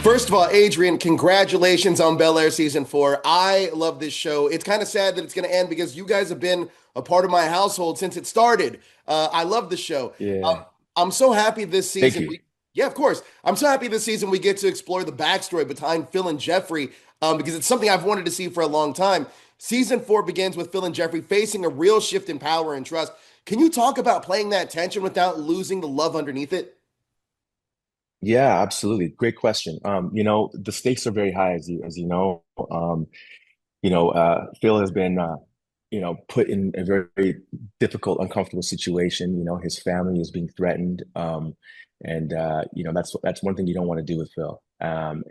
First of all, Adrian, congratulations on Bel-Air season 4. I love this show. It's kind of sad that it's going to end because you guys have been a part of my household since it started. I love the show. Um, Yeah. I'm so happy this Thank season. you. Yeah, of course. I'm so happy this season we get to explore the backstory behind Phil and Geoffrey because it's something I've wanted to see for a long time. Season 4 begins with Phil and Geoffrey facing a real shift in power and trust. Can you talk about playing that tension without losing the love underneath it? Yeah, absolutely. Great question. The stakes are very high as you know. Phil has been put in a very difficult, uncomfortable situation. His family is being threatened. That's one thing you don't want to do with Phil. But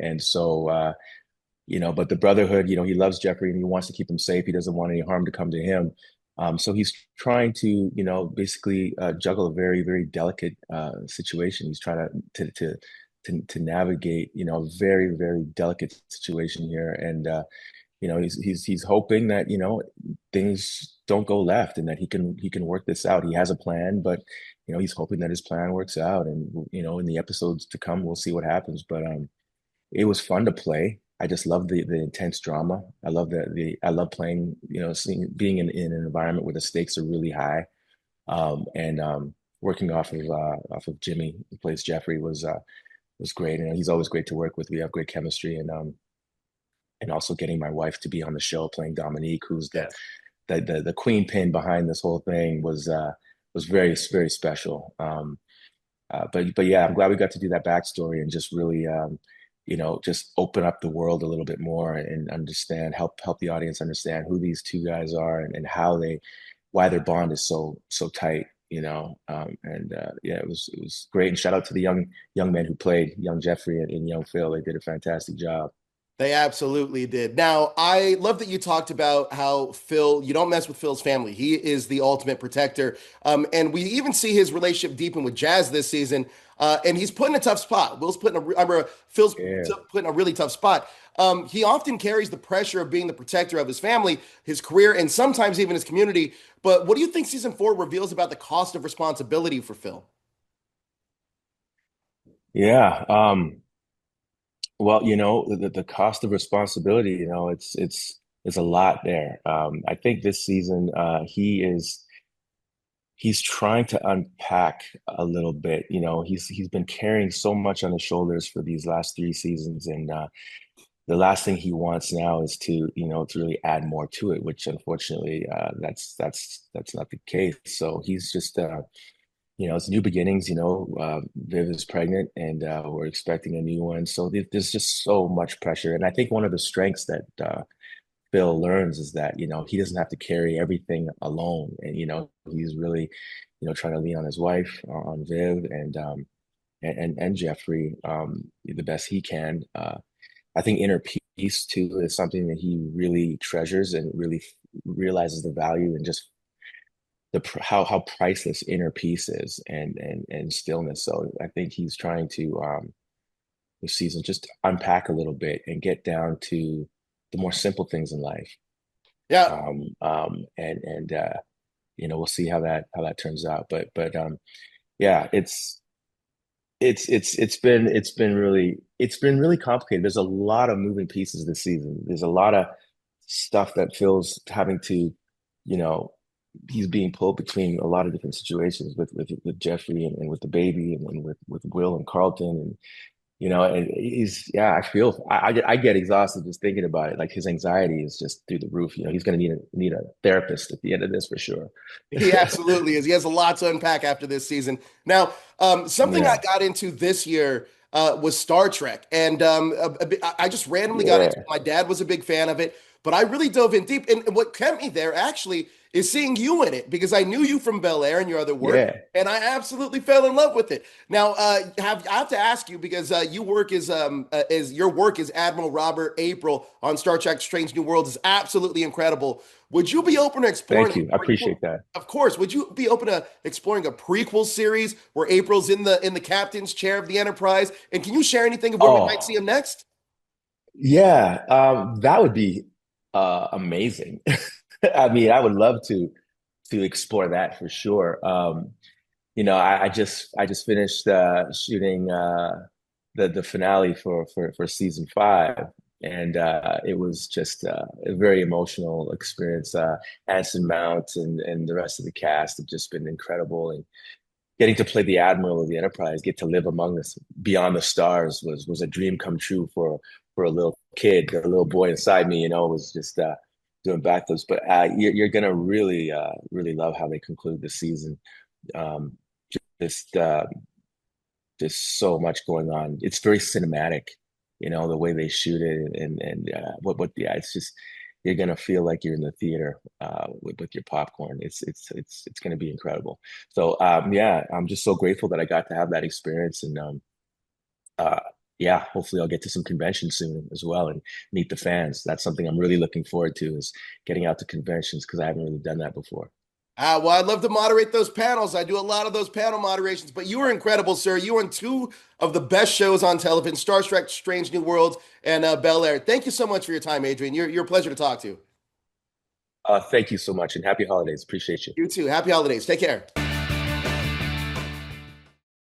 the Brotherhood, he loves Jeffrey and he wants to keep him safe. He doesn't want any harm to come to him. So he's trying to, basically juggle a very, very delicate situation. He's trying to navigate, a very, very delicate situation here. And he's hoping that, things don't go left and that he can work this out. He has a plan, but he's hoping that his plan works out. And in the episodes to come, we'll see what happens. But it was fun to play. I just love the intense drama. I love I love playing, being in an environment where the stakes are really high. And working off of Jimmy, who plays Jeffrey, was great. And he's always great to work with. We have great chemistry, and also getting my wife to be on the show playing Dominique, who's Yes. the queen pin behind this whole thing, was very, very special. But yeah, I'm glad we got to do that backstory and just really just open up the world a little bit more and understand, help the audience understand who these two guys are and why their bond is so tight. Yeah, it was great. And shout out to the young men who played young Jeffrey and young Phil. They did a fantastic job. They absolutely did. Now, I love that you talked about how Phil, you don't mess with Phil's family. He is the ultimate protector. And we even see his relationship deepen with Jazz this season. And he's put in a tough spot. Phil's Yeah. put in a really tough spot. He often carries the pressure of being the protector of his family, his career, and sometimes even his community. But what do you think season 4 reveals about the cost of responsibility for Phil? Yeah. Well, the cost of responsibility, it's a lot there. I think this season, he's trying to unpack a little bit. He's been carrying so much on his shoulders for these last 3 seasons, and the last thing he wants now is to really add more to it, which unfortunately, that's not the case. So he's just it's new beginnings. Viv is pregnant, and we're expecting a new one. So there's just so much pressure. And I think one of the strengths that Phil learns is that he doesn't have to carry everything alone, and he's really trying to lean on his wife, on Viv, and Jeffrey, the best he can. I think inner peace too is something that he really treasures and really realizes the value and just how priceless inner peace is and stillness. So I think he's trying to this season just unpack a little bit and get down to the more simple things in life. Yeah. And we'll see how that turns out. But yeah, it's been really complicated. There's a lot of moving pieces this season. There's a lot of stuff that Phil's having to, you know, he's being pulled between a lot of different situations with Jeffrey and with the baby and with Will and Carlton and yeah, I get exhausted just thinking about it. Like his anxiety is just through the roof. He's gonna need a therapist at the end of this for sure. He absolutely is. He has a lot to unpack after this season. Now, something I Yeah, got into this year was Star Trek, and I just randomly got into it. yeah, My dad was a big fan of it, but I really dove in deep. And what kept me there actually is seeing you in it because I knew you from Bel-Air and your other work, yeah. and I absolutely fell in love with it. Now, I have to ask you because your work as Admiral Robert April on Star Trek: Strange New Worlds is absolutely incredible. Would you be open to exploring Thank you. I a prequel? appreciate that. Of course. Would you be open to exploring a prequel series where April's in the captain's chair of the Enterprise? And can you share anything of where we might see Oh, him next? yeah. That would be amazing. I mean, I would love to explore that for sure. I just finished shooting. the finale for season 5, and it was just a very emotional experience. Anson Mount and the rest of the cast have just been incredible, and getting to play the admiral of the Enterprise, get to live among us beyond the stars was a dream come true for a little kid, a little boy inside me. Was just doing backflips. But you're gonna really love how they conclude the season. Um, just just so much going on. It's very cinematic, the way they shoot it, and what yeah, it's just you're gonna feel like you're in the theater with your popcorn. It's gonna be incredible. So yeah, I'm just so grateful that I got to have that experience, and uh, yeah, hopefully I'll get to some conventions soon as well and meet the fans. That's something I'm really looking forward to, is getting out to conventions, because I haven't really done that before. Well, I'd love to moderate those panels. I do a lot of those panel moderations, but you were incredible, sir. You were on two of the best shows on television, Star Trek, Strange New Worlds, and Bel-Air. Thank you so much for your time, Adrian. You're a pleasure to talk to. Thank you so much, and happy holidays. Appreciate you. You too. Happy holidays. Take care.